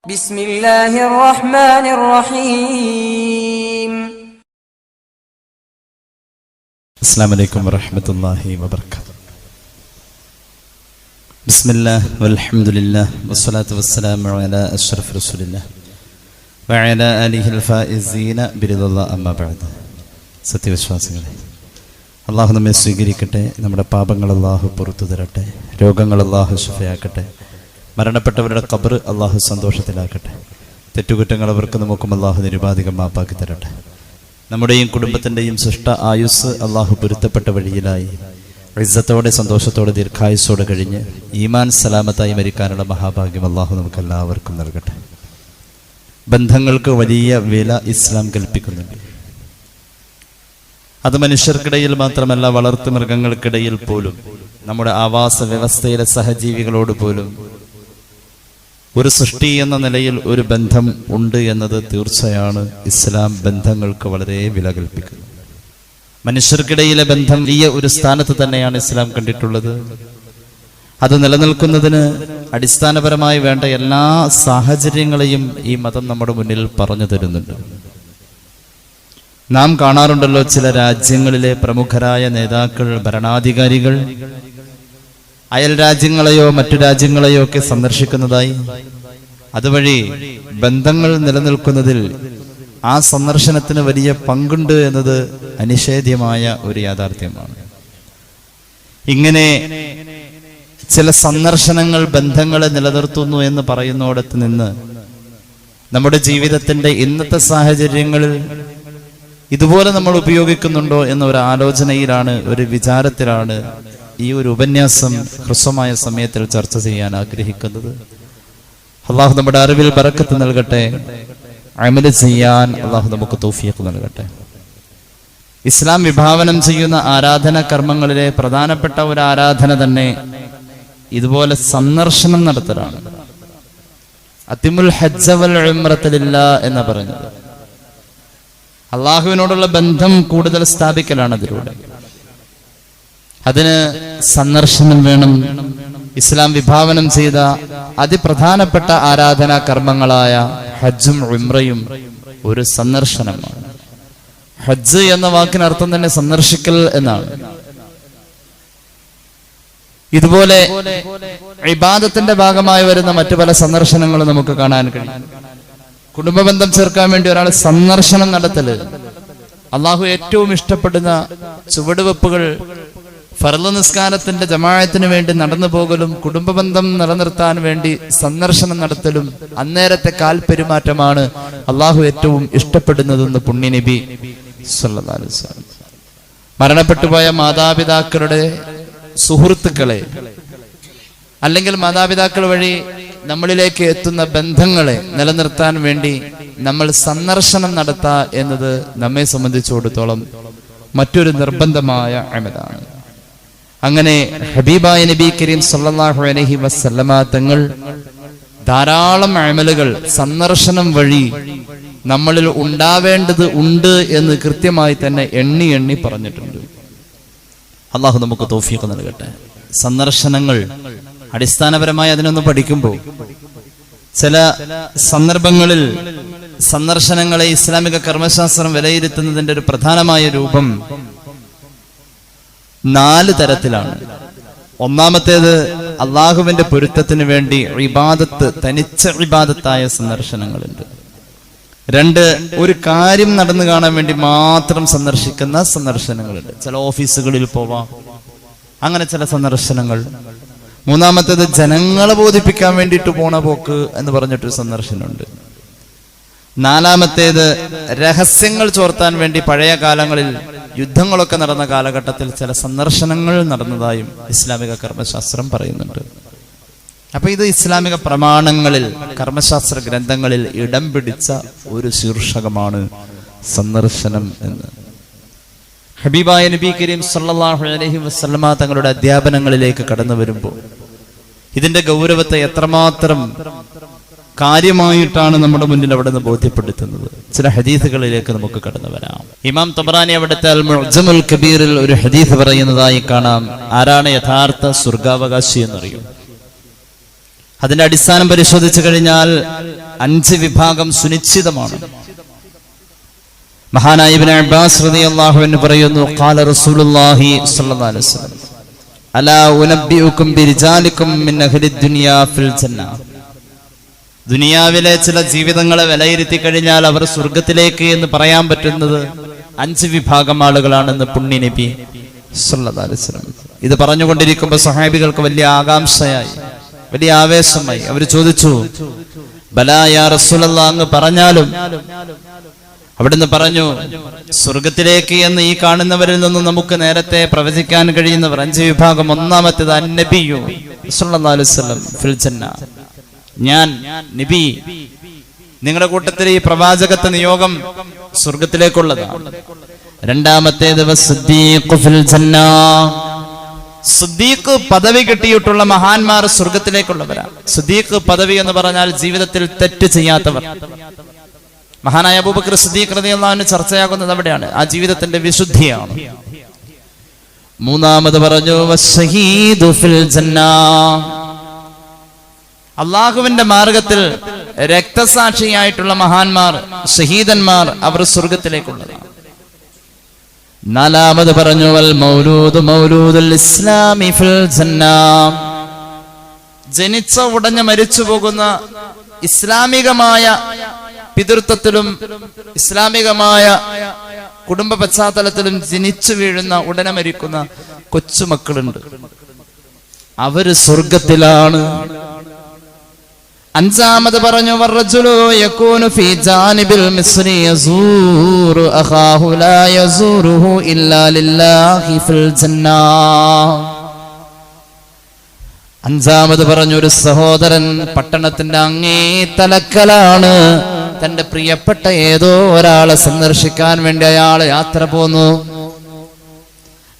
ബിസ്മില്ലാഹിർ റഹ്മാനിർ റഹീം. അസ്സലാമു അലൈക്കും വറഹ്മത്തുള്ളാഹി വബറകാതുഹു. ബിസ്മില്ലാഹ് വൽഹംദുലില്ലാഹ് വസ്സലാത്തു വസ്സലാമു അലാ അഷ്റഫി റസൂലില്ലാഹ് വഅലാ ആലിഹിൽ ഫായിസീന ബിറിദല്ലാഹി അമ്മാ ബഅദ്. സത്യവിശ്വാസികളെ, അള്ളാഹു നമ്മെ സ്വീകരിക്കട്ടെ. നമ്മുടെ പാപങ്ങൾ അള്ളാഹു പുറത്തു തരട്ടെ. രോഗങ്ങൾ അള്ളാഹു ശിഫയാക്കട്ടെ. മരണപ്പെട്ടവരുടെ ഖബർ അള്ളാഹു സന്തോഷത്തിലാക്കട്ടെ. തെറ്റുകുറ്റങ്ങൾ അവർക്ക് നമുക്കും അള്ളാഹു നിരുപാധികം മാപ്പാക്കി തരട്ടെ. നമ്മുടെയും കുടുംബത്തിൻ്റെയും സൃഷ്ട ആയുസ് അള്ളാഹു പൊരുത്തപ്പെട്ട വഴിയിലായി ഇസ്സത്തോടെ സന്തോഷത്തോടെ ദീർഘായുസ്സോടെ കഴിഞ്ഞ് ഈമാൻ സലാമത്തായി മരിക്കാനുള്ള മഹാഭാഗ്യം അള്ളാഹു നമുക്ക് എല്ലാവർക്കും നൽകട്ടെ. ബന്ധങ്ങൾക്ക് വലിയ വില ഇസ്ലാം കൽപ്പിക്കുന്നുണ്ട്. അത് മനുഷ്യർക്കിടയിൽ മാത്രമല്ല, വളർത്തു മൃഗങ്ങൾക്കിടയിൽ പോലും, നമ്മുടെ ആവാസ വ്യവസ്ഥയിലെ സഹജീവികളോട് പോലും ഒരു സൃഷ്ടി എന്ന നിലയിൽ ഒരു ബന്ധം ഉണ്ട് എന്നത് തീർച്ചയാണ്. ഇസ്ലാം ബന്ധങ്ങൾക്ക് വളരെ വില കൽപ്പിക്കുന്നു. മനുഷ്യർക്കിടയിലെ ബന്ധം വലിയ ഒരു സ്ഥാനത്ത് തന്നെയാണ് ഇസ്ലാം കണ്ടിട്ടുള്ളത്. അത് നിലനിൽക്കുന്നതിന് അടിസ്ഥാനപരമായി വേണ്ട എല്ലാ സാഹചര്യങ്ങളെയും ഈ മതം നമ്മുടെ മുന്നിൽ പറഞ്ഞു തരുന്നുണ്ട്. നാം കാണാറുണ്ടല്ലോ, ചില രാജ്യങ്ങളിലെ പ്രമുഖരായ നേതാക്കൾ, ഭരണാധികാരികൾ അയൽ രാജ്യങ്ങളെയോ മറ്റു രാജ്യങ്ങളെയോ ഒക്കെ സന്ദർശിക്കുന്നതായി. അതുവഴി ബന്ധങ്ങൾ നിലനിൽക്കുന്നതിൽ ആ സന്ദർശനത്തിന് വലിയ പങ്കുണ്ട് എന്നത് അനിഷേധ്യമായ ഒരു യാഥാർത്ഥ്യമാണ്. ഇങ്ങനെ ചില സന്ദർശനങ്ങൾ ബന്ധങ്ങളെ നിലനിർത്തുന്നു എന്ന് പറയുന്നിടത്ത് നിന്ന് നമ്മുടെ ജീവിതത്തിന്റെ ഇന്നത്തെ സാഹചര്യങ്ങളിൽ ഇതുപോലെ നമ്മൾ ഉപയോഗിക്കുന്നുണ്ടോ എന്ന ഒരു ആലോചനയിലാണ്, ഒരു വിചാരത്തിലാണ് ഈ ഒരു ഉപന്യാസം ഹ്രസ്വമായ സമയത്തിൽ ചർച്ച ചെയ്യാൻ ആഗ്രഹിക്കുന്നത്. അള്ളാഹു നമ്മുടെ അറിവിൽ ബറക്കത്ത് നൽകട്ടെ. അമല് ചെയ്യാൻ അള്ളാഹു നമുക്ക് തൗഫീഖ് നൽകട്ടെ. ഇസ്ലാം വിഭാവനം ചെയ്യുന്ന ആരാധന കർമ്മങ്ങളിലെ പ്രധാനപ്പെട്ട ഒരു ആരാധന തന്നെ ഇതുപോലെ സന്ദർശനം നടത്തലാണ്. അത്തിമുൽ ഹജ്ജ വൽ ഉംറത ലില്ലാഹ് എന്ന് പറഞ്ഞത് അള്ളാഹുവിനോടുള്ള ബന്ധം കൂടുതൽ സ്ഥാപിക്കലാണ്. അതിലൂടെ അതിന് സന്ദർശനം വേണം. ഇസ്ലാം വിഭാവനം ചെയ്ത അതിപ്രധാനപ്പെട്ട ആരാധനാ കർമ്മങ്ങളായ ഹജ്ജും ഉംറയും ഒരു സന്ദർശനമാണ്. ഹജ്ജ് എന്ന വാക്കിനർത്ഥം തന്നെ സന്ദർശിക്കൽ എന്നാണ്. ഇതുപോലെ ഇബാദത്തിന്റെ ഭാഗമായി വരുന്ന മറ്റു പല സന്ദർശനങ്ങളും നമുക്ക് കാണാൻ കഴിയും. കുടുംബബന്ധം ചേർക്കാൻ വേണ്ടി ഒരാൾ സന്ദർശനം നടത്തല്, അള്ളാഹു ഏറ്റവും ഇഷ്ടപ്പെടുന്ന ചുവടുവെപ്പുകൾ, ഫർള് നിസ്കാരത്തിന്റെ ജമാഅത്തിന് വേണ്ടി നടന്നു പോകലും കുടുംബബന്ധം നിലനിർത്താൻ വേണ്ടി സന്ദർശനം നടത്തലും അന്നേരത്തെ കാൽപെരുമാറ്റമാണ് അള്ളാഹു ഏറ്റവും ഇഷ്ടപ്പെടുന്നതെന്ന് പുണ്യനബി സല്ലല്ലാഹു അലൈഹി വസല്ലം. മരണപ്പെട്ടുപോയ മാതാപിതാക്കളുടെ സുഹൃത്തുക്കളെ അല്ലെങ്കിൽ മാതാപിതാക്കൾ വഴി നമ്മളിലേക്ക് എത്തുന്ന ബന്ധങ്ങളെ നിലനിർത്താൻ വേണ്ടി നമ്മൾ സന്ദർശനം നടത്തുക എന്നത് നമ്മെ സംബന്ധിച്ചിടത്തോളം മറ്റൊരു നിർബന്ധമായ അമലാണ്. അങ്ങനെ ഹബീബായ നബി കരീം സല്ലല്ലാഹു അലൈഹി വസല്ലമ തങ്ങൾ ധാരാളം അമലുകൾ സന്ദർശനം വഴി നമ്മളിൽ ഉണ്ടാവേണ്ടത് ഉണ്ട് എന്ന് കൃത്യമായി തന്നെ എണ്ണി എണ്ണി പറഞ്ഞിട്ടുണ്ട്. അള്ളാഹു നമുക്ക് തൗഫീഖ് നൽകട്ടെ. സന്ദർശനങ്ങൾ അടിസ്ഥാനപരമായി അതിനൊന്ന് പഠിക്കുമ്പോൾ ചില സന്ദർഭങ്ങളിൽ സന്ദർശനങ്ങളെ ഇസ്ലാമിക കർമ്മശാസ്ത്രം വിലയിരുത്തുന്നതിന്റെ ഒരു പ്രധാനമായ രൂപം 4 തരത്തിലാണ്. ഒന്നാമത്തേത് അള്ളാഹുവിന്റെ പൊരുത്തത്തിന് വേണ്ടി ഇബാദത്ത്, തനിച്ച ഇബാദത്തായ സന്ദർശനങ്ങളുണ്ട്. 2, ഒരു കാര്യം നടന്നു കാണാൻ വേണ്ടി മാത്രം സന്ദർശിക്കുന്ന സന്ദർശനങ്ങളുണ്ട്. ചില ഓഫീസുകളിൽ പോവാം, അങ്ങനെ ചില സന്ദർശനങ്ങൾ. 3ാമത്തേത് ജനങ്ങളെ ബോധിപ്പിക്കാൻ വേണ്ടിയിട്ട് പോണ പോക്ക് എന്ന് പറഞ്ഞിട്ടൊരു സന്ദർശനമുണ്ട്. 4ാമത്തേത് രഹസ്യങ്ങൾ ചോർത്താൻ വേണ്ടി പഴയ കാലങ്ങളിൽ യുദ്ധങ്ങളൊക്കെ നടന്ന കാലഘട്ടത്തിൽ ചില സന്ദർശനങ്ങൾ നടന്നതായും ഇസ്ലാമിക കർമ്മശാസ്ത്രം പറയുന്നുണ്ട്. അപ്പൊ ഇത് ഇസ്ലാമിക പ്രമാണങ്ങളിൽ, കർമ്മശാസ്ത്ര ഗ്രന്ഥങ്ങളിൽ ഇടം പിടിച്ച ഒരു ശീർഷകമാണ് സന്ദർശനം എന്ന്. ഹബീബായ നബി കരീം സല്ലല്ലാഹു അലൈഹി വസല്ലമ തങ്ങളുടെ അധ്യാപനങ്ങളിലേക്ക് കടന്നു വരുമ്പോൾ ഇതിന്റെ ഗൗരവത്തെ എത്രമാത്രം കാര്യമായിട്ടാണ് നമ്മുടെ മുന്നിൽ അവിടെ നിന്ന് ബോധ്യപ്പെടുത്തുന്നത്. ചില ഹദീസുകളിലേക്ക് നമുക്ക് കടന്നു വരാം. ഇമാം തബറാനി അവിടുത്തെ അൽ മുഅ്ജമുൽ കബീറിൽ ഒരു ഹദീസ് പറയുന്നതായി കാണാം. ആരാണ് യഥാർത്ഥ സ്വർഗാവകാശി എന്നറിയും. അതിന്റെ അടിസ്ഥാനം പരിശോധിച്ചു കഴിഞ്ഞാൽ 5 വിഭാഗം സുനിശ്ചിതമാണ്. മഹാനായ ഇബ്നു അബ്ബാസ് റളിയല്ലാഹു അൻഹു പറയുന്നു, ഖാല റസൂലുള്ളാഹി സ്വല്ലല്ലാഹു അലൈഹി വസല്ലം അലാ ഉനബ്ബിഉകും ബിരിജാലികും മിൻ അഹ്ലി ദുനിയാ ഫിൽ ജന്ന. ദുനിയാവിലെ ചില ജീവിതങ്ങളെ വിലയിരുത്തി കഴിഞ്ഞാൽ അവർ സ്വർഗത്തിലേക്ക് എന്ന് പറയാൻ പറ്റുന്നത് 5 വിഭാഗം ആളുകളാണെന്ന് പുണ്യ നബി സല്ലല്ലാഹു അലൈഹി വസല്ലം. ഇത് പറഞ്ഞുകൊണ്ടിരിക്കുമ്പോൾ സ്വഹാബികൾക്ക് വലിയ ആകാംക്ഷയായി, വലിയ ആവേശമായി. അവർ ചോദിച്ചു, ബലാ യാ റസൂലല്ലാഹ്, അങ്ങ് പറഞ്ഞാലും. അവിടുന്ന് പറഞ്ഞു, സ്വർഗത്തിലേക്ക് എന്ന് ഈ കാണുന്നവരിൽ നിന്നും നമുക്ക് നേരത്തെ പ്രവചിക്കാൻ കഴിയുന്നവർ 5 വിഭാഗം. ഒന്നാമത്തേത് അന്നബിയു സല്ലല്ലാഹു അലൈഹി വസല്ലം ഫിൽ ജന്ന. ഞാൻ നബി, നിങ്ങളുടെ കൂട്ടത്തിൽ ഈ പ്രവാചകത്വ നിയോഗം സ്വർഗത്തിലേക്കുള്ളതാണ്. രണ്ടാമത്തേത് വസ്സദീഖു ഫിൽ ജന്ന. സിദ്ദീഖ് പദവി കിട്ടിയിട്ടുള്ള മഹാന്മാർ സ്വർഗത്തിലേക്കുള്ളവരാണ്. സിദ്ദീഖ് പദവി എന്ന് പറഞ്ഞാൽ ജീവിതത്തിൽ തെറ്റ് ചെയ്യാത്തവർ. മഹാനായ അബൂബക്കർ സിദ്ദീഖ് റളിയല്ലാഹു അൻഹു ചർച്ചയാകുന്നത് അവിടെയാണ്, ആ ജീവിതത്തിന്റെ വിശുദ്ധിയാണ്. മൂന്നാമത് പറഞ്ഞു വസ്സഹീദു ഫിൽ ജന്ന. അള്ളാഹുവിന്റെ മാർഗത്തിൽ രക്തസാക്ഷിയായിട്ടുള്ള മഹാന്മാർ, ഷഹീദന്മാർ, അവർ സ്വർഗത്തിലേക്കുള്ളതാണ്. നാലാമത് പറഞ്ഞു വൽ മൗലൂദു മൗലൂദുൽ ഇസ്ലാമി ഫിൽ ജന്ന. ജനിച്ച ഉടനെ മരിച്ചു പോകുന്ന, ഇസ്ലാമികമായ പിതൃത്വത്തിലും ഇസ്ലാമികമായ കുടുംബ പശ്ചാത്തലത്തിലും ജനിച്ചു വീഴുന്ന, ഉടനെ മരിക്കുന്ന കൊച്ചുമക്കളുണ്ട്, അവര് സ്വർഗത്തിലാണ്. അഞ്ചാമത് പറഞ്ഞു വറജുലു യകൂനു ഫീ ജാനിബിൽ മിസ്രി യസൂറു അഖാഹു ലാ യസൂറുഹു ഇല്ലാ ലില്ലാഹി ഫിൽ ജന്ന. അഞ്ചാമത് പറഞ്ഞു ഒരു സഹോദരൻ പട്ടണത്തിന്റെ അങ്ങേ തലക്കലാണ്, തന്റെ പ്രിയപ്പെട്ട ഏതോ ഒരാളെ സന്ദർശിക്കാൻ വേണ്ടി അയാൾ യാത്ര പോന്നു.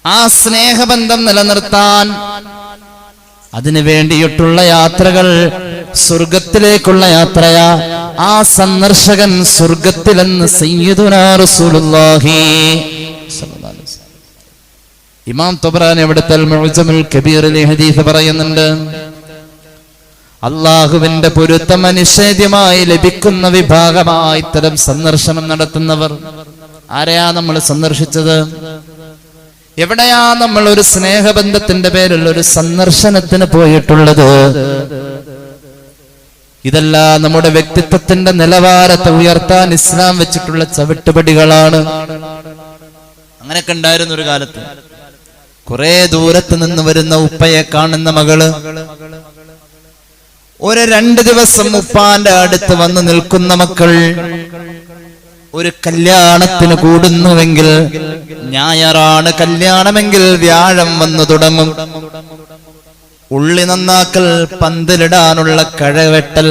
ആ സ്നേഹബന്ധം നിലനിർത്താൻ അതിനു വേണ്ടിയിട്ടുള്ള യാത്രകൾ സ്വർഗത്തിലേക്കുള്ള യാത്രയാ. ആ സന്ദർശകൻ സ്വർഗത്തിലെന്ന് സയ്യിദുനാ റസൂലുള്ളാഹി സ്വല്ലല്ലാഹു അലൈഹി വസല്ലം. ഇമാം തബറാനി അവിടുത്തെ മുഅ്ജമുൽ കബീറിലെ ഹദീസ് പറയുന്നുണ്ട്, അള്ളാഹുവിന്റെ പൊരുത്തം അനിഷേധ്യമായി ലഭിക്കുന്ന വിഭാഗമായി ഇത്തരം സന്ദർശനം നടത്തുന്നവർ. ആരെയാ നമ്മൾ സന്ദർശിച്ചത്? എവിടെയാ നമ്മൾ ഒരു സ്നേഹബന്ധത്തിന്റെ പേരിൽ ഒരു സന്ദർശനത്തിന് പോയിട്ടുള്ളത്? ഇതെല്ലാം നമ്മുടെ വ്യക്തിത്വത്തിന്റെ നിലവാരത്തെ ഉയർത്താൻ ഇസ്ലാം വെച്ചിട്ടുള്ള ചവിട്ടുപടികളാണ്. അങ്ങനെയൊക്കെ ഉണ്ടായിരുന്ന ഒരു കാലത്ത് കുറെ ദൂരത്ത് നിന്ന് വരുന്ന ഉപ്പയെ കാണുന്ന മകള് ഒരു 2 ദിവസം ഉപ്പാന്റെ അടുത്ത് വന്ന് നിൽക്കുന്ന മക്കൾ ഒരു കല്യാണത്തിന് കൂടുന്നുവെങ്കിൽ, ഞായറാണ് കല്യാണമെങ്കിൽ വ്യാഴം വന്നു തുടങ്ങും. ഉള്ളി നന്നാക്കൽ, പന്തലിടാനുള്ള കഴവെട്ടൽ,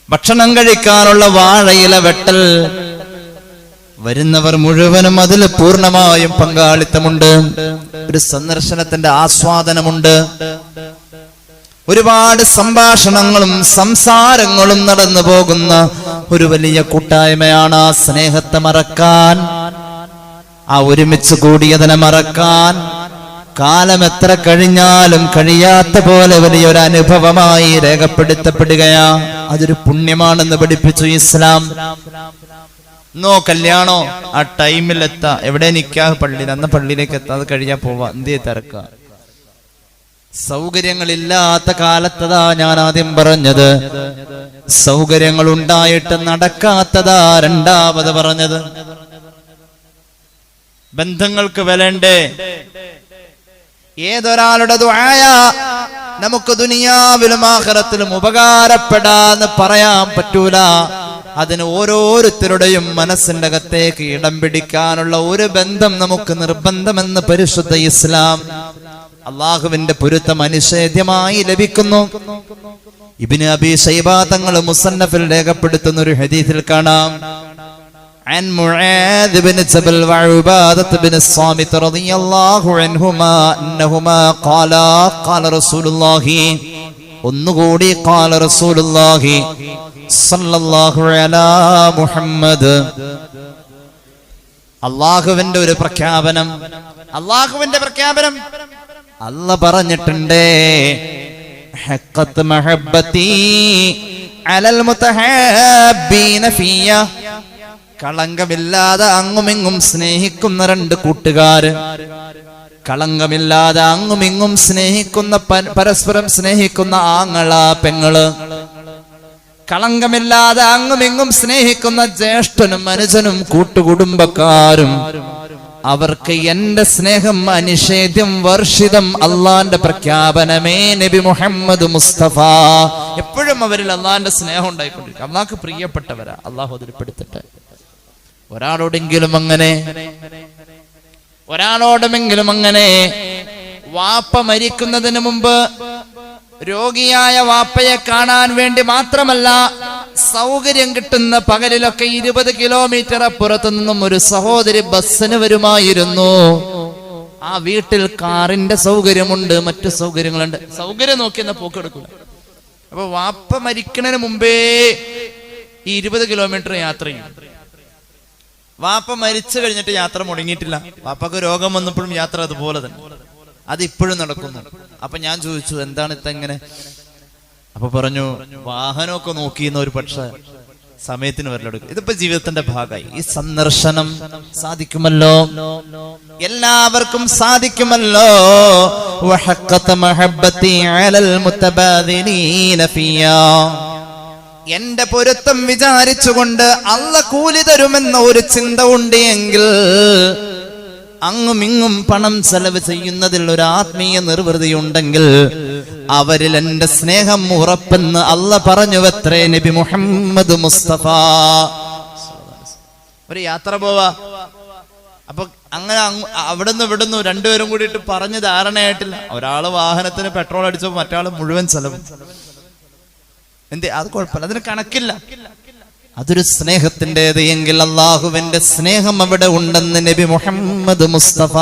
ഭക്ഷണം കഴിക്കാനുള്ള വാഴയില വെട്ടൽ, വരുന്നവർ മുഴുവനും അതിൽ പൂർണ്ണമായും പങ്കാളിത്തമുണ്ട്. ഒരു സന്ദർശനത്തിന്റെ ആസ്വാദനമുണ്ട്. ഒരുപാട് സംഭാഷണങ്ങളും സംസാരങ്ങളും നടന്നു പോകുന്ന ഒരു വലിയ കൂട്ടായ്മയാണ്. ആ സ്നേഹത്തെ മറക്കാൻ, ആ ഒരുമിച്ച് കൂടിയതിനെ മറക്കാൻ കാലം എത്ര കഴിഞ്ഞാലും കഴിയാത്ത പോലെ വലിയൊരു അനുഭവമായി രേഖപ്പെടുത്തപ്പെടുകയാ. അതൊരു പുണ്യമാണെന്ന് പഠിപ്പിച്ചു ഇസ്ലാം. കല്യാണോ ആ ടൈമിൽ എത്താ, എവിടെ നിക്കാഹ് പള്ളിയിൽ, അന്ന് പള്ളിയിലേക്ക് എത്താ, അത് കഴിയാ പോവാ, എന്തേ തിരക്ക. സൗകര്യങ്ങളില്ലാത്ത കാലത്തതാ ഞാൻ ആദ്യം പറഞ്ഞത്. സൗകര്യങ്ങൾ ഉണ്ടായിട്ട് നടക്കാത്തതാ രണ്ടാമത് പറഞ്ഞത്. ബന്ധങ്ങൾക്ക് വിലണ്ടേ? ഏതൊരാളുടെ ദുആയ നമുക്ക് ദുനിയാവിലും ആഖിറത്തിലും ഉപകാരപ്പെടാന്ന് പറയാൻ പറ്റൂല. അതിന് ഓരോരുത്തരുടെയും മനസ്സിന്റെ അകത്തേക്ക് ഇടം പിടിക്കാനുള്ള ഒരു ബന്ധം നമുക്ക് നിർബന്ധമെന്ന് പരിശുദ്ധ ഇസ്ലാം. അള്ളാഹുവിന്റെ പൊരുത്തം അനിഷേധ്യമായി ലഭിക്കുന്നു. ഇബ്നു അബീ ശൈബ തങ്ങൾ മുസന്നഫിൽ രേഖപ്പെടുത്തുന്ന ഒരു ഹദീസിൽ കാണാം, عن معاذ بن جبل وعبادة بن الصامت رضي الله عنهما أنهما قال رسول الله ഒന്നുകൂടി قال رسول الله صلى الله على محمد. അള്ളാഹുവിന്റെ ഒരു പ്രഖ്യാപനം, അള്ളാഹുവിന്റെ പ്രഖ്യാപനം. അല്ലാഹ് പറഞ്ഞിട്ടുണ്ട്, ഹഖത്ത് മഹബ്ബതി അലൽ മുതഹാബീന ഫിയ, കളങ്കമില്ലാതെ അങ്ങുമിങ്ങും സ്നേഹിക്കുന്ന രണ്ട് കൂട്ടുകാര്, കളങ്കമില്ലാതെ അങ്ങുമിങ്ങും സ്നേഹിക്കുന്ന പരസ്പരം സ്നേഹിക്കുന്ന ആങ്ങള പെങ്ങള്, കളങ്കമില്ലാതെ അങ്ങുമിങ്ങും സ്നേഹിക്കുന്ന ജ്യേഷ്ഠനും അനുജനും കൂട്ടുകുടുംബക്കാരും, അവർക്ക് എന്റെ സ്നേഹം അനിഷേധ്യം വർഷിതം, അള്ളാന്റെ പ്രഖ്യാപനമേ നബി മുഹമ്മദ് മുസ്തഫ. എപ്പോഴും അവരിൽ അള്ളാന്റെ സ്നേഹം ഉണ്ടായിക്കൊണ്ടിരിക്കും. അള്ളാഹ്ക്ക് പ്രിയപ്പെട്ടവരാ, അള്ളാഹു അതിൽപ്പെടുത്തട്ടെ. ഒരാളോടുമെങ്കിലും അങ്ങനെ വാപ്പ മരിക്കുന്നതിന് മുമ്പ് രോഗിയായ വാപ്പയെ കാണാൻ വേണ്ടി മാത്രമല്ല, സൗകര്യം കിട്ടുന്ന പകലിലൊക്കെ 20 കിലോമീറ്റർ അപ്പുറത്തു നിന്നും ഒരു സഹോദരി ബസ്സിന് വരുമായിരുന്നു. ആ വീട്ടിൽ കാറിന്റെ സൗകര്യമുണ്ട്, മറ്റു സൗകര്യങ്ങളുണ്ട്. സൗകര്യം നോക്കിയെന്ന പോക്കെടുക്കില്ല. അപ്പൊ വാപ്പ മരിക്കുന്നതിന് മുമ്പേ ഈ 20 കിലോമീറ്റർ യാത്ര ചെയ്യും. വാപ്പ മരിച്ചു കഴിഞ്ഞിട്ട് യാത്ര മുടങ്ങിയിട്ടില്ല. വാപ്പക്ക് രോഗം വന്നപ്പോഴും യാത്ര അതുപോലെ തന്നെ, അതിപ്പോഴും നടക്കുന്നു. അപ്പൊ ഞാൻ ചോദിച്ചു, എന്താണ് ഇതെങ്ങനെ? അപ്പൊ പറഞ്ഞു, വാഹനമൊക്കെ നോക്കിയെന്ന ഒരു പക്ഷെ സമയത്തിന് വരലെടുക്കും. ഇതിപ്പോ ജീവിതത്തിന്റെ ഭാഗമായി. ഈ സന്ദർശനം സാധിക്കുമല്ലോ, എല്ലാവർക്കും സാധിക്കുമല്ലോ. എന്റെ പൊരുത്തം വിചാരിച്ചുകൊണ്ട് അള്ള കൂലി തരുമെന്ന ഒരു ചിന്ത ഉണ്ട് എങ്കിൽ അങ്ങുമിങ്ങും പണം ചെലവ് ചെയ്യുന്നതിൽ ഒരു ആത്മീയ നിർവൃതി ഉണ്ടെങ്കിൽ അവരിൽ എന്റെ സ്നേഹം ഉറപ്പെന്ന് അള്ള പറഞ്ഞുവത്രേ നബി മുഹമ്മദ് മുസ്തഫ. ഒരു യാത്ര പോവാ, അപ്പൊ അങ്ങനെ അവിടുന്ന് ഇവിടുന്ന് രണ്ടുപേരും കൂടിയിട്ട് പറഞ്ഞ് ധാരണയായിട്ടില്ല. ഒരാള് വാഹനത്തിന് പെട്രോൾ അടിച്ചപ്പോ മറ്റാള് മുഴുവൻ ചെലവ്. എന്തേ? അത് കുഴപ്പമില്ല, അതിന് കണക്കില്ല. അതൊരു സ്നേഹത്തിൻ്റെത് എങ്കിൽ അള്ളാഹുവിന്റെ സ്നേഹം അവിടെ ഉണ്ടെന്ന് നബി മുഹമ്മദ് മുസ്തഫ.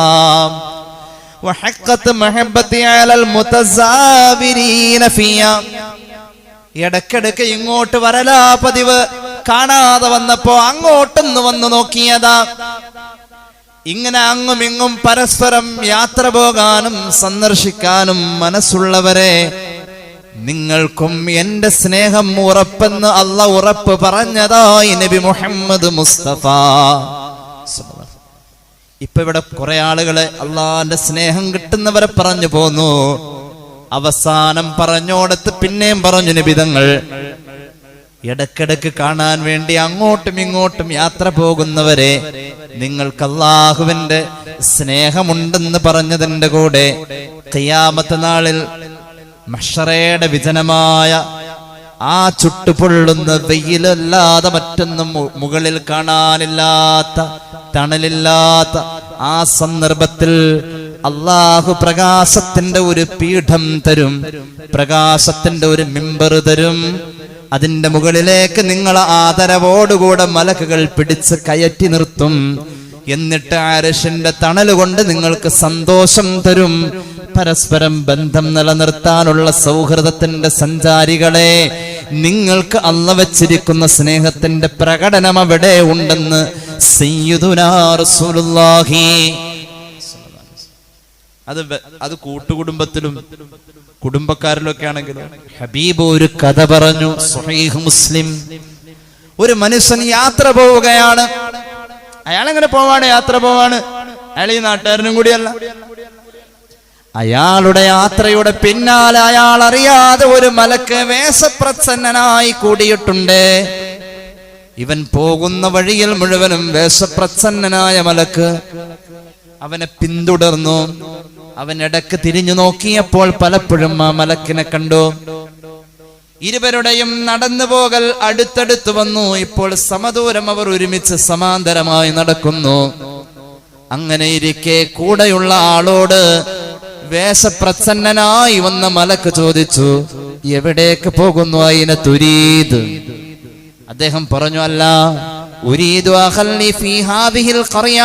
ഇടക്കിടക്ക് ഇങ്ങോട്ട് വരലാ പതിവ്. കാണാതെ വന്നപ്പോ അങ്ങോട്ടൊന്ന് വന്നു നോക്കിയതാ. ഇങ്ങനെ അങ്ങും ഇങ്ങും പരസ്പരം യാത്ര പോകാനും സന്ദർശിക്കാനും മനസ്സുള്ളവരെ, നിങ്ങൾക്കും എന്റെ സ്നേഹം ഉറപ്പെന്ന് അല്ല ഉറപ്പ് പറഞ്ഞതായി നബി മുഹമ്മദ് മുസ്തഫ. ഇപ്പൊ ഇവിടെ കുറെ ആളുകളെ അള്ളാന്റെ സ്നേഹം കിട്ടുന്നവരെ പറഞ്ഞു പോന്നു. അവസാനം പറഞ്ഞോടത്ത് പിന്നെയും പറഞ്ഞു നിബിതങ്ങൾ, ഇടക്കിടക്ക് കാണാൻ വേണ്ടി അങ്ങോട്ടും ഇങ്ങോട്ടും യാത്ര പോകുന്നവരെ, നിങ്ങൾക്ക് അള്ളാഹുവിന്റെ സ്നേഹമുണ്ടെന്ന് പറഞ്ഞതിന്റെ കൂടെ ഖിയാമത്ത് നാളിൽ മഹ്ശറയുടെ വിജനമായ ആ ചുട്ടുപൊള്ളുന്ന വെയിലല്ലാതെ മറ്റൊന്നും മുകളിൽ കാണാനില്ലാത്ത, തണലില്ലാത്ത ആ സന്ദർഭത്തിൽ അള്ളാഹു പ്രകാശത്തിന്റെ ഒരു പീഠം തരും, പ്രകാശത്തിന്റെ ഒരു മിമ്പർ തരും. അതിന്റെ മുകളിലേക്ക് നിങ്ങൾ ആദരവോടുകൂടെ മലക്കുകൾ പിടിച്ച് കയറ്റി നിർത്തും. എന്നിട്ട് അർശിന്റെ തണലുകൊണ്ട് നിങ്ങൾക്ക് സന്തോഷം തരും. പരസ്പരം ബന്ധം നിലനിർത്താനുള്ള സൗഹൃദത്തിന്റെ സഞ്ചാരികളെ, നിങ്ങൾക്ക് അള്ള വെച്ചിരിക്കുന്ന സ്നേഹത്തിന്റെ പ്രകടനം അവിടെ ഉണ്ടെന്ന് സയ്യിദുനാ റസൂലുള്ളാഹി. അത് കൂട്ടുകുടുംബത്തിലും കുടുംബക്കാരിലൊക്കെ ആണെങ്കിലും. ഹബീബ് ഒരു കഥ പറഞ്ഞു, സ്വഹീഹ് മുസ്ലിം. ഒരു മനുഷ്യൻ യാത്ര പോവുകയാണ്. അയാളെങ്ങനെ പോവാണ്? യാത്ര പോവാണ്. അയാൾ ഈ നാട്ടുകാരനും കൂടിയല്ല. അയാളുടെ യാത്രയുടെ പിന്നാലെ അയാൾ അറിയാതെ ഒരു മലക്ക് വേഷപ്രച്ഛന്നനായി കൂടിയിട്ടുണ്ട്. ഇവൻ പോകുന്ന വഴിയിൽ മുഴുവനും വേഷപ്രച്ഛന്നനായ മലക്ക് അവനെ പിന്തുടർന്നു. അവൻ ഇടക്ക് തിരിഞ്ഞു നോക്കിയപ്പോൾ പലപ്പോഴും ആ മലക്കിനെ കണ്ടു. ഇരുവരുടെയും നടന്നു പോകൽ അടുത്തടുത്ത് വന്നു. ഇപ്പോൾ സമദൂരം അവർ ഒരുമിച്ച് സമാന്തരമായി നടക്കുന്നു. അങ്ങനെ ഇരിക്കെ കൂടെയുള്ള ആളോട് വേഷപ്രച്ഛന്നനായി വന്ന മലക്ക് ചോദിച്ചു, എവിടേക്ക് പോകുന്നു? അയിന തുരീദ്. അദ്ദേഹം പറഞ്ഞു, അല്ല, ഉരീദു അഖല്ലി ഫീ ഹാദിഹിൽ ഖറിയ.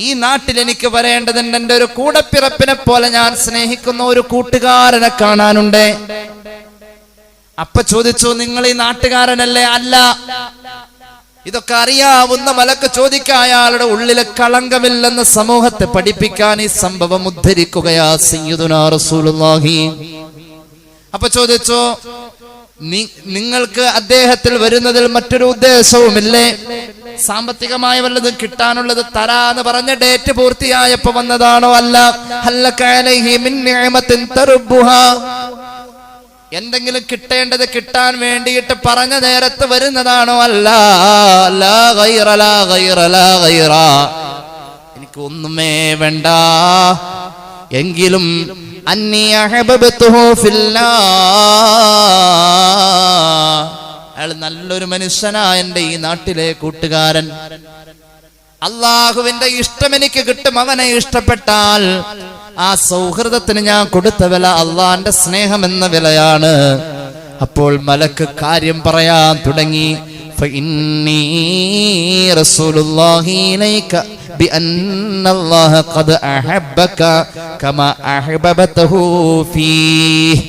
ഈ നാട്ടിൽ എനിക്ക് വരേണ്ടതുണ്ട്. എന്റെ ഒരു കൂടപ്പിറപ്പിനെ പോലെ ഞാൻ സ്നേഹിക്കുന്ന ഒരു കൂട്ടുകാരനെ കാണാനുണ്ട്. അപ്പൊ ചോദിച്ചു, നിങ്ങൾ ഈ നാട്ടുകാരനല്ലേ? അല്ല. ഇതൊക്കെ അറിയാവുന്ന മലക്ക് ചോദിക്കുക, അയാളുടെ ഉള്ളിലെ കളങ്കമില്ലെന്ന് സമൂഹത്തെ പഠിപ്പിക്കാൻ ഈ സംഭവം ഉദ്ധരിക്കുകയാ സയ്യിദുനാ റസൂലുള്ളാഹി. അപ്പൊ ചോദിച്ചു, നിങ്ങൾക്ക് അദ്ദേഹത്തിൽ വരുന്നതിൽ മറ്റൊരു ഉദ്ദേശവുമില്ലേ? സാമ്പത്തികമായി വല്ലതും കിട്ടാനുള്ളത് തരാന്ന് പറഞ്ഞ ഡേറ്റ് പൂർത്തിയായപ്പോ വന്നതാണോ? അല്ല. എന്തെങ്കിലും കിട്ടേണ്ടത് കിട്ടാൻ വേണ്ടിയിട്ട് പറഞ്ഞ നേരത്ത് വരുന്നതാണോ? അല്ല. എനിക്ക് ഒന്നുമേ വേണ്ട, എങ്കിലും അയാൾ നല്ലൊരു മനുഷ്യനാ, എൻ്റെ ഈ നാട്ടിലെ കൂട്ടുകാരൻ. അള്ളാഹുവിന്റെ ഇഷ്ടം എനിക്ക് കിട്ടും. അവനെ ഇഷ്ടപ്പെട്ടാൽ ആ സൗഹൃദത്തിന് ഞാൻ കൊടുത്ത വില അള്ളാന്റെ സ്നേഹം എന്ന വിലയാണ്. അപ്പോൾ മലക്ക് കാര്യം പറയാൻ തുടങ്ങി. ഫഇന്നീ റസൂലുള്ളാഹി ഇലൈക ബിഅന്ന അല്ലാഹ ഖദ് അഹബ്ബക കമാ അഹ്ബബതഹു ഫീഹി.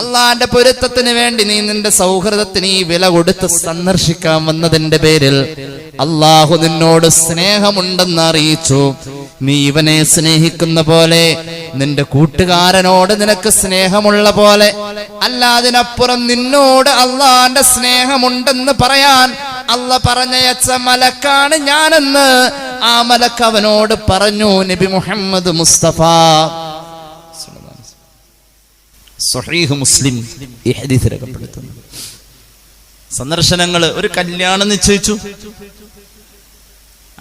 അള്ളാന്റെ പൊരുത്തത്തിന് വേണ്ടി നീ നിന്റെ സൗഹൃദത്തിന് ഈ വില കൊടുത്ത് സന്ദർശിക്കാൻ വന്നതിന്റെ പേരിൽ അള്ളാഹു നിന്നോട് സ്നേഹമുണ്ടെന്ന് അറിയിച്ചു. നീ ഇവനെ സ്നേഹിക്കുന്ന പോലെ നിന്റെ കൂട്ടുകാരനോട് നിനക്ക് സ്നേഹമുള്ള പോലെ, അല്ലാതിനപ്പുറം നിന്നോട് അള്ളാന്റെ സ്നേഹമുണ്ടെന്ന് പറയാൻ അള്ളാഹ് പറഞ്ഞയച്ച മലക്കാണ് ഞാനെന്ന് ആ മലക്ക് അവനോട് പറഞ്ഞു. നബി മുഹമ്മദ് മുസ്തഫ. സ്വഹീഹ് മുസ്ലിം ഈ ഹദീസ് രേഖപ്പെടുത്തുന്നു. സന്ദർശനങ്ങൾ, ഒരു കല്യാണം നിശ്ചയിച്ചു.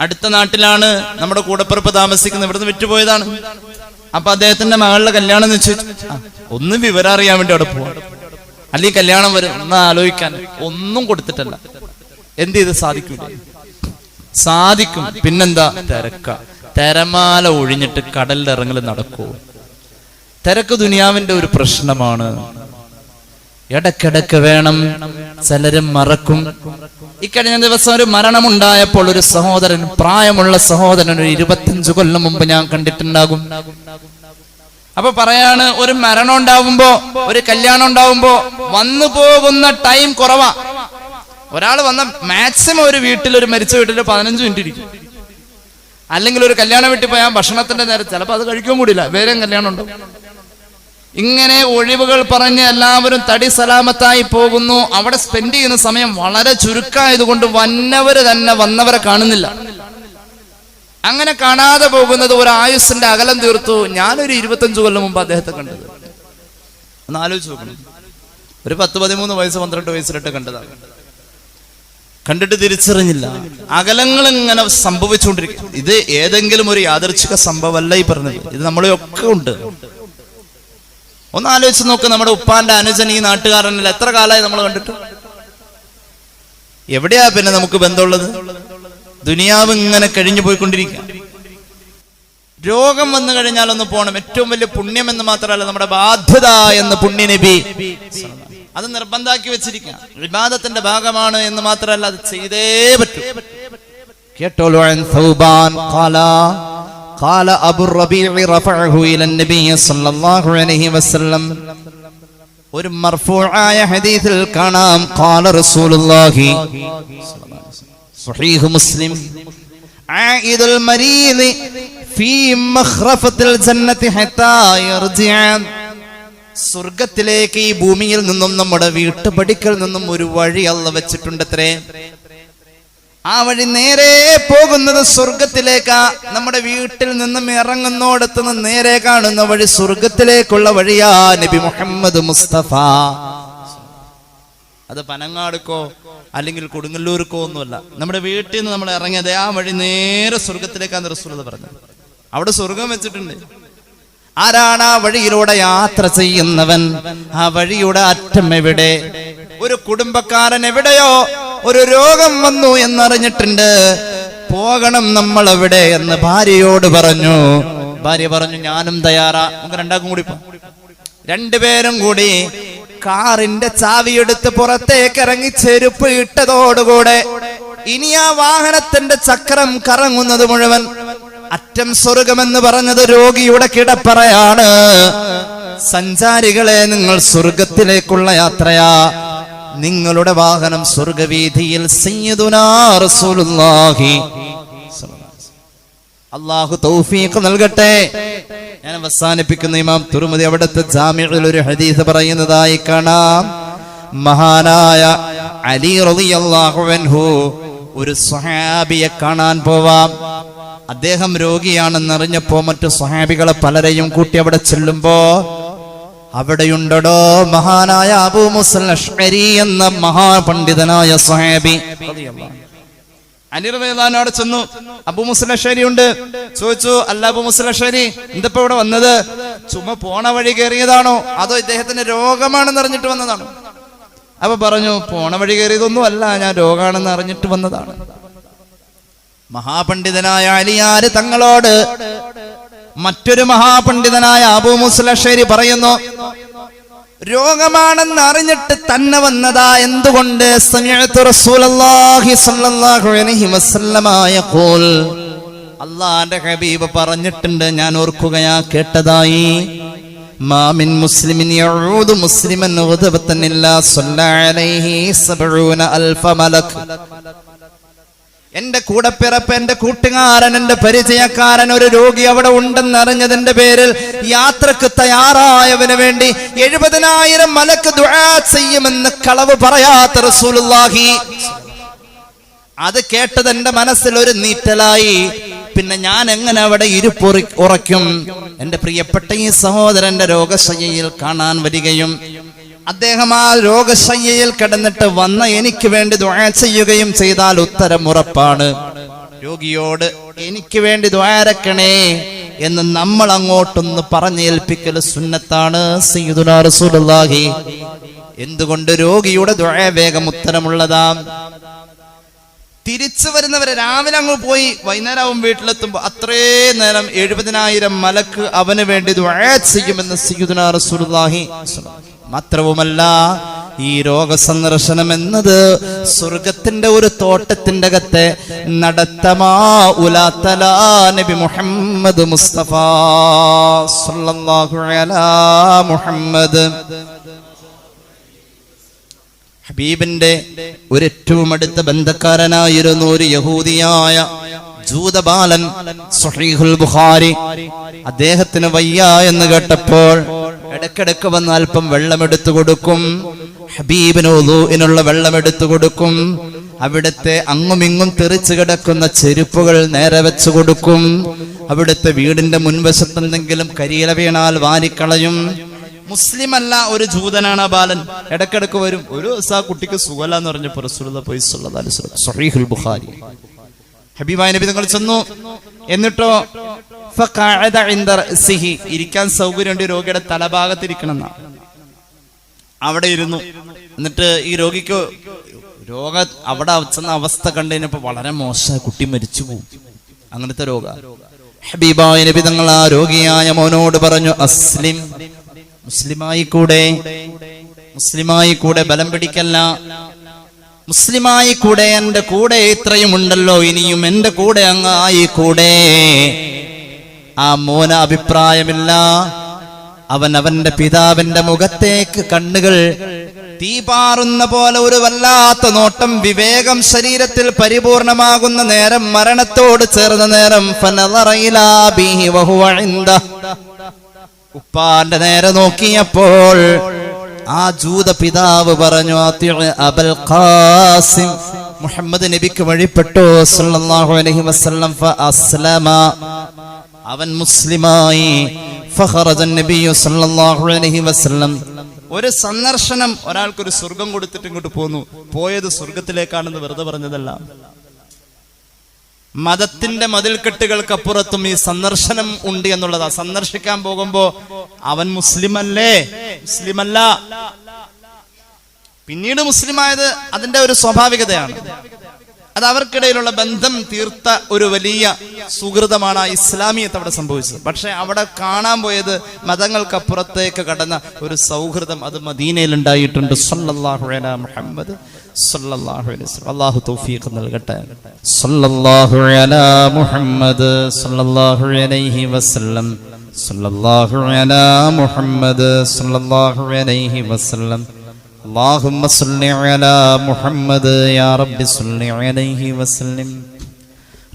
അടുത്ത നാട്ടിലാണ് നമ്മുടെ കൂടപ്പിറപ്പ് താമസിക്കുന്നത്, ഇവിടുന്ന് വിറ്റുപോയതാണ്. അപ്പൊ അദ്ദേഹത്തിന്റെ മകളുടെ കല്യാണം നിശ്ചയിച്ചു. ഒന്ന് വിവരം അറിയാൻ വേണ്ടി അവിടെ പോവാ, അല്ലെങ്കിൽ കല്യാണം വരും ഒന്ന് ആലോചിക്കാൻ. ഒന്നും കൊടുത്തിട്ടല്ല. എന്ത് ചെയ്ത് സാധിക്കൂല? സാധിക്കും. പിന്നെന്താ? തിരമാല ഒഴിഞ്ഞിട്ട് കടലിൽ ഇറങ്ങൽ നടക്കൂ? തിരക്ക് ദുനിയാവിന്റെ ഒരു പ്രശ്നമാണ്. ഇടക്കിടക്ക് വേണം, ചിലരും മറക്കും. ഇക്കഴിഞ്ഞ ദിവസം ഒരു മരണമുണ്ടായപ്പോൾ ഒരു സഹോദരൻ, പ്രായമുള്ള സഹോദരൻ, ഒരു 25 കൊല്ലം മുമ്പ് ഞാൻ കണ്ടിട്ടുണ്ടാകും. അപ്പൊ പറയാണ്, ഒരു മരണം ഉണ്ടാവുമ്പോ, ഒരു കല്യാണം ഉണ്ടാവുമ്പോ വന്നു പോകുന്ന ടൈം കുറവാ. ഒരാൾ വന്ന മാക്സിമം ഒരു വീട്ടിൽ, ഒരു മരിച്ച വീട്ടിൽ 15 മിനിറ്റ് ഇരിക്കും. അല്ലെങ്കിൽ ഒരു കല്യാണം വീട്ടിൽ പോയാൽ ഭക്ഷണത്തിന്റെ നേരം ചിലപ്പോൾ അത് കഴിക്കാൻ കൂടിയില്ല, വേറെ കല്യാണം ഉണ്ടോ. ഇങ്ങനെ ഒഴിവുകൾ പറഞ്ഞ് എല്ലാവരും തടി സലാമത്തായി പോകുന്നു. അവിടെ സ്പെൻഡ് ചെയ്യുന്ന സമയം വളരെ ചുരുക്കമായതുകൊണ്ട് വന്നവര് തന്നെ വന്നവരെ കാണുന്നില്ല. അങ്ങനെ കാണാതെ പോകുന്നത് ഒരു ആയുസ്സിന്റെ അകലം തീർത്തു. ഞാനൊരു 25 കൊല്ലം മുമ്പ് അദ്ദേഹത്തെ കണ്ടത്. ഒന്ന് ആലോചിച്ച് നോക്കണം. ഒരു 10-13 വയസ്സ് 12 വയസ്സിലിട്ട് കണ്ടതാണ്. കണ്ടിട്ട് തിരിച്ചറിഞ്ഞില്ല. അകലങ്ങൾ ഇങ്ങനെ സംഭവിച്ചുകൊണ്ടിരിക്കും. ഇത് ഏതെങ്കിലും ഒരു യാദൃച്ഛിക സംഭവമല്ല ഈ പറഞ്ഞത്. ഇത് നമ്മളെയൊക്കെ ഉണ്ട്. ഒന്ന് ആലോചിച്ച് നോക്ക്. നമ്മുടെ ഉപ്പാന്റെ അനുജൻ ഈ നാട്ടുകാരനിൽ എത്ര കാലമായി നമ്മൾ കണ്ടിട്ട്? എവിടെയാ പിന്നെ നമുക്ക് ബന്ധമുള്ളത്? ദുനിയാവ് ഇങ്ങനെ കഴിഞ്ഞു പോയിക്കൊണ്ടിരിക്കുക. രോഗം വന്നു കഴിഞ്ഞാൽ ഒന്ന് പോകണം. ഏറ്റവും വലിയ പുണ്യം എന്ന് മാത്രമല്ല, നമ്മുടെ ബാധ്യത എന്ന് പുണ്യനബി അത് നിർബന്ധാക്കി വെച്ചിരിക്കുക. ഇബാദത്തിന്റെ ഭാഗമാണ് എന്ന് മാത്രമല്ല, അത് ചെയ്തേ പറ്റൂ. കേട്ടോളൂ. قال أبو الربيع رفعه إلى النبي صلى الله عليه وسلم. ഒരു മർഫൂആയ ഹദീസിൽ കാണാം, قال رسول الله صحيح مسلم عائد المريض في مخرفة الجنة حتى يرجع. സ്വർഗത്തിലേക്ക് ഈ ഭൂമിയിൽ നിന്നും നമ്മുടെ വീട്ടുപടിക്കൽ നിന്നും ഒരു വഴി അല്ലാഹു വെച്ചിട്ടുണ്ടത്രേ. ആ വഴി നേരെ പോകുന്നത് സ്വർഗത്തിലേക്കാ. നമ്മുടെ വീട്ടിൽ നിന്നും ഇറങ്ങുന്നോടത്ത് നിന്ന് നേരെ കാണുന്ന വഴി സ്വർഗത്തിലേക്കുള്ള വഴിയാ. നബി മുഹമ്മദ് മുസ്തഫ. അത് പനങ്ങാടുക്കോ അല്ലെങ്കിൽ കൊടുങ്ങല്ലൂർക്കോ ഒന്നുമല്ല. നമ്മുടെ വീട്ടിൽ നിന്ന് നമ്മൾ ഇറങ്ങിയത് ആ വഴി നേരെ സ്വർഗത്തിലേക്കാന്ന് റസൂൽ പറഞ്ഞത്. അവിടെ സ്വർഗം വെച്ചിട്ടുണ്ട്. ആരാണ് ആ വഴിയിലൂടെ യാത്ര ചെയ്യുന്നവൻ? ആ വഴിയുടെ അറ്റം എവിടെ? ഒരു കുടുംബക്കാരൻ എവിടെയോ ഒരു രോഗം വന്നു എന്നറിഞ്ഞിട്ടുണ്ട്, പോകണം നമ്മൾ എവിടെ എന്ന് ഭാര്യയോട് പറഞ്ഞു. ഭാര്യ പറഞ്ഞു, ഞാനും തയ്യാറാ, നമുക്ക് രണ്ടാക്കും കൂടി പോ. രണ്ടുപേരും കൂടി കാറിന്റെ ചാവിയെടുത്ത് പുറത്തേക്ക് ഇറങ്ങി ചെരുപ്പ് ഇട്ടതോടുകൂടെ ഇനി ആ വാഹനത്തിന്റെ ചക്രം കറങ്ങുന്നത് മുഴുവൻ അറ്റം സ്വർഗമെന്ന് പറഞ്ഞത് രോഗിയുടെ കിടപ്പറയാണ്. സഞ്ചാരികളെ, നിങ്ങൾ സ്വർഗത്തിലേക്കുള്ള യാത്രയാ. നിങ്ങളുടെ വാഹനം സ്വർഗവീഥിയിൽ സയ്യിദുനാ റസൂലുള്ളാഹി. അല്ലാഹു തൗഫീഖ് നൽകട്ടെ. ഞാൻ അവസാനിപ്പിക്കുന്ന ഇമാം തുർമുദി അവിടുത്തെ ജാമിഉൽ ഒരു ഹദീസ് പറയുന്നതായി കാണാം. മഹാനായ അലി റളിയല്ലാഹു അൻഹു ഒരു സ്വഹാബിയെ കാണാൻ പോവാം. അദ്ദേഹം രോഗിയാണെന്നറിഞ്ഞപ്പോ മറ്റു സ്വഹാബികളെ പലരെയും കൂട്ടി അവിടെ ചെല്ലുമ്പോ അവിടെയുണ്ടോ മഹാനായ അബൂ മുസൽ അശ്അരി എന്ന മഹാപണ്ഡിതനായ സ്വഹാബി. അലി റളിയല്ലാഹു അൻഹു അവിടെ ചെന്നു. അബൂ മുസൽ അശ്അരി ഉണ്ട്. ചോദിച്ചു, അല്ല അബൂ മുസൽ അശ്അരി, എന്തപ്പോ ഇവിടെ വന്നത്? ചുമ്മാ പോണ വഴി കയറിയതാണോ അതോ ഇദ്ദേഹത്തിന് രോഗമാണെന്ന് അറിഞ്ഞിട്ട് വന്നതാണോ? അപ്പൊ പറഞ്ഞു, പോണ വഴി കയറിയതൊന്നും അല്ല, ഞാൻ രോഗാണെന്ന് അറിഞ്ഞിട്ട് വന്നതാണ്. മഹാപണ്ഡിതനായ അലിയാര് തങ്ങളോട് മറ്റൊരു മഹാപണ്ഡിതനായ അബൂ മുസൽ അശ്അരി പറയുന്നു, രോഗമാണെന്ന് അറിഞ്ഞിട്ട് തന്നെ വന്നതാ. എന്തുകൊണ്ട്? സമിഅതു റസൂലുള്ളാഹി സ്വല്ലല്ലാഹു അലൈഹി വസല്ലമ യഖൂൽ, അല്ലാഹുവിന്റെ ഹബീബ് പറഞ്ഞിട്ടുണ്ട്, ഞാൻ ഓർക്കുകയാ, കേട്ടതായി. മാ മിൻ മുസ്ലിമിൻ യഊദു മുസ്ലിമൻ ഗദബതൻ ഇല്ലാ സല്ലല്ലാഹു അലൈഹി 70000 മലക്. എന്റെ കൂടപ്പിറപ്പ്, എന്റെ കൂട്ടുകാരൻ, എന്റെ പരിചയക്കാരൻ ഒരു രോഗി അവിടെ ഉണ്ടെന്ന് അറിഞ്ഞതിന്റെ പേരിൽ യാത്രക്ക് തയ്യാറായവന് വേണ്ടി 70,000 മലക്ക് ദുആ ചെയ്യുമെന്ന് കളവ് പറയാത്ത റസൂലുള്ളാഹി. അത് കേട്ടത് എന്റെ മനസ്സിൽ ഒരു നീറ്റലായി. പിന്നെ ഞാൻ എങ്ങനെ അവിടെ ഉറയ്ക്കും? എന്റെ പ്രിയപ്പെട്ട ഈ സഹോദരന്റെ രോഗശയ്യയിൽ കാണാൻ വരികയും അദ്ദേഹം ആ രോഗശയ്യയിൽ കിടന്നിട്ട് വന്ന എനിക്ക് വേണ്ടി ദുആ ചെയ്യുകയും ചെയ്താൽ ഉത്തരം ഉറപ്പാണ്. രോഗിയോട് എനിക്ക് വേണ്ടി ദുആരക്കണേ എന്ന് നമ്മൾ അങ്ങോട്ടൊന്ന് പറഞ്ഞേൽപ്പിക്കൽ സുന്നത്താണ് സയ്യിദുനാ റസൂലുള്ളാഹി. എന്തുകൊണ്ട്? രോഗിയുടെ ദുആ വേഗം ഉത്തരമുള്ളതാ. തിരിച്ചു വരുന്നവരെ രാവിലെ അങ്ങ് പോയി വൈകുന്നേരവും വീട്ടിലെത്തുമ്പോ അത്രേ നേരം 70,000 മലക്ക് അവന് വേണ്ടി ദുആ ചെയ്യുമെന്ന് സയ്യിദുനാ റസൂലുള്ളാഹി. മാത്രവുമല്ല, ഈ രോഗസന്ദർശനം എന്നത് സ്വർഗത്തിന്റെ ഒരു തോട്ടത്തിന്റെ അകത്തെ നടത്തമാ ഉലാത്തലാ നബി മുഹമ്മദ് മുസ്തഫ സല്ലല്ലാഹു അലാ മുഹമ്മദ്. ഹബീബിന്റെ ഒരു ഏറ്റവും അടുത്ത ബന്ധക്കാരനായിരുന്നു ഒരു യഹൂദിയായ ജൂതബാലൻ. സ്വഹീഹുൽ ബുഖാരി. അദ്ദേഹത്തിന് വയ്യ എന്ന് കേട്ടപ്പോൾ ഇടക്കിടക്ക് വന്ന് അല്പം വെള്ളമെടുത്തു കൊടുക്കും. ഹബീബിന് ഉളൂഇനുള്ള വെള്ളമെടുത്തു കൊടുക്കും. അവിടുത്തെ അങ്ങുമിങ്ങും തെറിച്ചു കിടക്കുന്ന ചെരുപ്പുകൾ നേരെ വെച്ചു കൊടുക്കും. അവിടുത്തെ വീടിന്റെ മുൻവശത്ത് എന്തെങ്കിലും കരിയില വീണാൽ വാരിക്കളയും. മുസ്ലിം അല്ല, ഒരു ജൂതനാണ് ആ ബാലൻ. ഇടക്കിടക്ക് വരും. ഒരു ദിവസം ആ കുട്ടിക്ക് സുഖല എന്ന് പറഞ്ഞപ്പോൾ റസൂലുള്ളാഹി പോയി സ്വല്ലല്ലാഹു അലൈഹി വസല്ലം. സ്വഹീഹുൽ ബുഖാരി. ഹബീബായ നബി തങ്ങൾ ചെന്നു. എന്നിട്ടോ ഫഖഅദ ഇൻദ റഅസിഹി, ഇരിക്കാൻ സൗകര്യമുണ്ട്, രോഗിയുടെ തലഭാഗത്തിരിക്കണം എന്നാ. അവിടെ ഇരുന്നു. എന്നിട്ട് ഈ രോഗിക്ക് രോഗ അവിടെ ചെന്ന അവസ്ഥ കണ്ടതിനപ്പോ വളരെ മോശം, കുട്ടി മരിച്ചു പോകും, അങ്ങനത്തെ രോഗ. ഹബീബായ നബി തങ്ങൾ ആ രോഗിയായ മോനോട് പറഞ്ഞു, അസ്ലിം, മുസ്ലിമായി കൂടെ, മുസ്ലിമായി കൂടെ, ബലം പിടിക്കല്ല, മുസ്ലിമായി കൂടെ, എന്റെ കൂടെ ഇത്രയും ഉണ്ടല്ലോ, ഇനിയും എന്റെ കൂടെ അങ്ങ് ആയി കൂടെ. ആ മോന അഭിപ്രായമില്ല. അവൻ അവന്റെ പിതാവിന്റെ മുഖത്തേക്ക് കണ്ണുകൾ തീപാറുന്ന പോലെ ഒരു വല്ലാത്ത നോട്ടം, വിവേകം ശരീരത്തിൽ പരിപൂർണമാകുന്ന നേരം, മരണത്തോട് ചേർന്ന നേരം, ഉപ്പാന്റെ നേരെ നോക്കിയപ്പോൾ ആ ജൂത പിതാവ് പറഞ്ഞു, അബൽ ഖാസിം, മുഹമ്മദ് നബിക്ക് വഴിപ്പെട്ടു സല്ലല്ലാഹു അലൈഹി വസല്ലം. ഫഅസ്ലമ, അവൻ മുസ്ലിമായി. ഫഖറജ നബിയു സല്ലല്ലാഹു അലൈഹി വസല്ലം. ഒരു സന്ദർശനം, ഒരാൾക്കൊരു സ്വർഗം കൊടുത്തിട്ട് ഇങ്ങോട്ട് പോന്നു. പോയത് സ്വർഗത്തിലേക്കാണെന്ന് വെറുതെ പറഞ്ഞതല്ല. മതത്തിന്റെ മതിൽക്കെട്ടുകൾക്കപ്പുറത്തും ഈ സന്ദർശനം ഉണ്ട് എന്നുള്ളതാ. സന്ദർശിക്കാൻ പോകുമ്പോ അവൻ മുസ്ലിമല്ലേ, മുസ്ലിമല്ല, പിന്നീട് മുസ്ലിമായത് അതിന്റെ ഒരു സ്വാഭാവികതയാണ്. അത് അവർക്കിടയിലുള്ള ബന്ധം തീർത്ത ഒരു വലിയ സുഹൃതമാണ് ഇസ്ലാമിയത്ത് അവിടെ സംഭവിച്ചത്. പക്ഷെ അവിടെ കാണാൻ പോയത് മതങ്ങൾക്കപ്പുറത്തേക്ക് കടന്ന ഒരു സൗഹൃദം, അത് മദീനയിൽ ഉണ്ടായിട്ടുണ്ട്. സല്ലല്ലാഹു അലാ മുഹമ്മദ് സല്ലല്ലാഹു അലൈഹി വസല്ലം. അല്ലാഹു തൗഫീഖ് നൽകട്ടെ. സല്ലല്ലാഹു അലാ മുഹമ്മദ് സല്ലല്ലാഹു അലൈഹി വസല്ലം. സല്ലല്ലാഹു അലാ മുഹമ്മദ് സല്ലല്ലാഹു അലൈഹി വസല്ലം. اللهم صل على محمد يا رب صل عليه وسلم.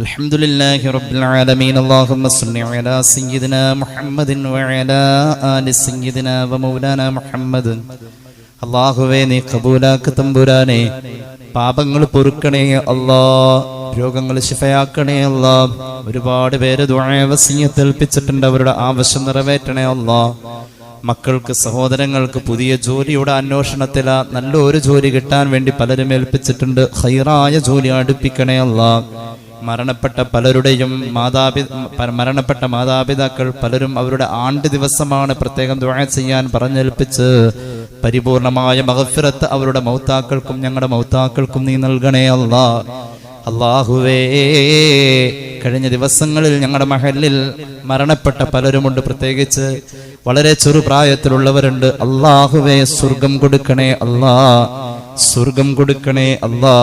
الحمد لله رب العالمين. اللهم صل على سيدنا محمد وعلى آل سيدنا ومولانا محمد. അല്ലാഹുവേ നീ കബൂലാക്ക് തമ്പുരാനെ. പാപങ്ങൾ പൊറുക്കണേ അല്ലാ, രോഗങ്ങൾ ശിഫയാക്കണേ അല്ലാ. ഒരുപാട് പേര് ദുആ വസിയ്യത്ത് ഏൽപ്പിച്ചിട്ടുണ്ട്, അവരുടെ ആവശ്യം നിറവേറ്റണേ അല്ലാ. മക്കൾക്ക് സഹോദരങ്ങൾക്ക് പുതിയ ജോലിയുടെ അന്വേഷണത്തിലാ, നല്ലൊരു ജോലി കിട്ടാൻ വേണ്ടി പലരും ഏൽപ്പിച്ചിട്ടുണ്ട്. ഖൈറായ ജോലി അടുപ്പിക്കണേ അല്ലാ. മരണപ്പെട്ട പലരുടെയും മരണപ്പെട്ട മാതാപിതാക്കൾ പലരും അവരുടെ ആണ്ട് ദിവസമാണ് പ്രത്യേകം ദുആ ചെയ്യാൻ പറഞ്ഞേൽപ്പിച്ച് പരിപൂർണമായ മഗ്ഫിറത്ത് അവരുടെ മൗതാക്കൾക്കും ഞങ്ങളുടെ മൗതാക്കൾക്കും നീ നൽകണേ അല്ലാ. അല്ലാഹുവേ, കഴിഞ്ഞ ദിവസങ്ങളിൽ ഞങ്ങളുടെ മഹല്ലിൽ മരണപ്പെട്ട പലരുമുണ്ട്, പ്രത്യേകിച്ച് വളരെ ചെറുപ്രായത്തിലുള്ളവരുണ്ട്. അല്ലാഹുവേ, സ്വർഗം കൊടുക്കണേ അല്ലാ, സ്വർഗം കൊടുക്കണേ അല്ലാ.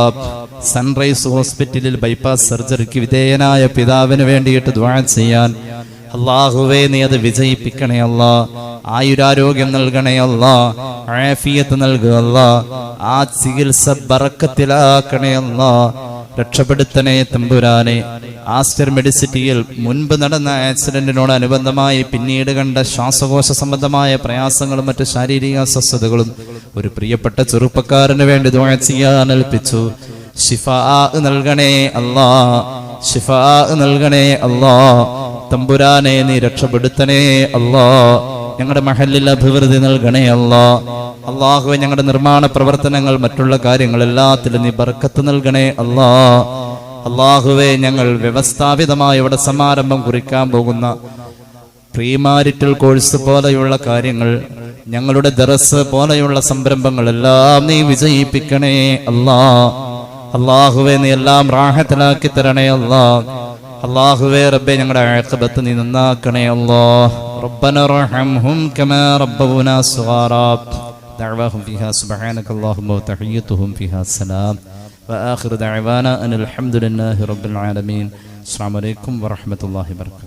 സൺറൈസ് ഹോസ്പിറ്റലിൽ ബൈപ്പാസ് സർജറിക്ക് വിധേയനായ പിതാവിന് വേണ്ടിയിട്ട് ദുആ ചെയ്യാൻ അല്ലാഹുവേ നീ അത് വിജയിപ്പിക്കണേ അല്ലാ. ആയുരാരോഗ്യം നൽകണേ അല്ലാ, ആഫിയത്ത് നൽകുക അല്ലാ. ആ ചികിത്സ ബറക്കത്തിലാക്കണേ അല്ലാ, രക്ഷപ്പെടുത്തണേ തമ്പുരാനെ. ആസ്റ്റർ മെഡിസിറ്റിയിൽ മുൻപ് നടന്ന ആക്സിഡന്റിനോടനുബന്ധമായി പിന്നീട് കണ്ട ശ്വാസകോശ സംബന്ധമായ പ്രയാസങ്ങളും മറ്റു ശാരീരിക അസ്വസ്ഥതകളും ഒരു പ്രിയപ്പെട്ട ചെറുപ്പക്കാരന് വേണ്ടി ദുആ ചെയ്യാൻ ഏൽപ്പിച്ചു. ശിഫാ നൽകണേ അല്ലാ, ശിഫാ നൽകണേ അല്ലാ. തമ്പുരാനെ നീ രക്ഷപ്പെടുത്തണേ അല്ലാ. ഞങ്ങളുടെ മഹല്ലിൽ അഭിവൃദ്ധി നൽകണേ അല്ലാ. അല്ലാഹുവേ, ഞങ്ങളുടെ നിർമ്മാണ പ്രവർത്തനങ്ങൾ മറ്റുള്ള കാര്യങ്ങൾ എല്ലാത്തിലും നീ ബർക്കത്ത് നൽകണേ അല്ലാ. അല്ലാഹുവേ, ഞങ്ങൾ വ്യവസ്ഥാപിതമായി ഇവിടെ സമാരംഭം കുറിക്കാൻ പോകുന്ന പ്രീമാരിറ്റൽ കോഴ്സ് പോലെയുള്ള കാര്യങ്ങൾ, ഞങ്ങളുടെ ദറസ് പോലെയുള്ള സംരംഭങ്ങളെല്ലാം നീ വിജയിപ്പിക്കണേ അല്ലാ. അല്ലാഹുവേ, നീ എല്ലാം റാഹത്തിലാക്കി തരണേ അല്ലാ. അല്ലാഹുവേ റബ്ബേ, ഞങ്ങളുടെ ആഖിബത്ത് നീ നന്നാക്കണേ അല്ലാ. റബ്ബന റഹംഹും കമാ റബ്ബൂനാ സ്വഗാറാ. ദഅവാഹും ഫീഹാ സുബ്ഹാനകല്ലാഹുമ്മ വതഹിയ്യതുഹും ഫീഹാ സലാം. വആഖിറു ദഅവാനാ അനിൽ ഹംദുലില്ലാഹി റബ്ബിൽ ആലമീൻ. അസ്സലാമു അലൈക്കും വറഹ്മത്തുള്ളാഹി വബറകാതുഹു.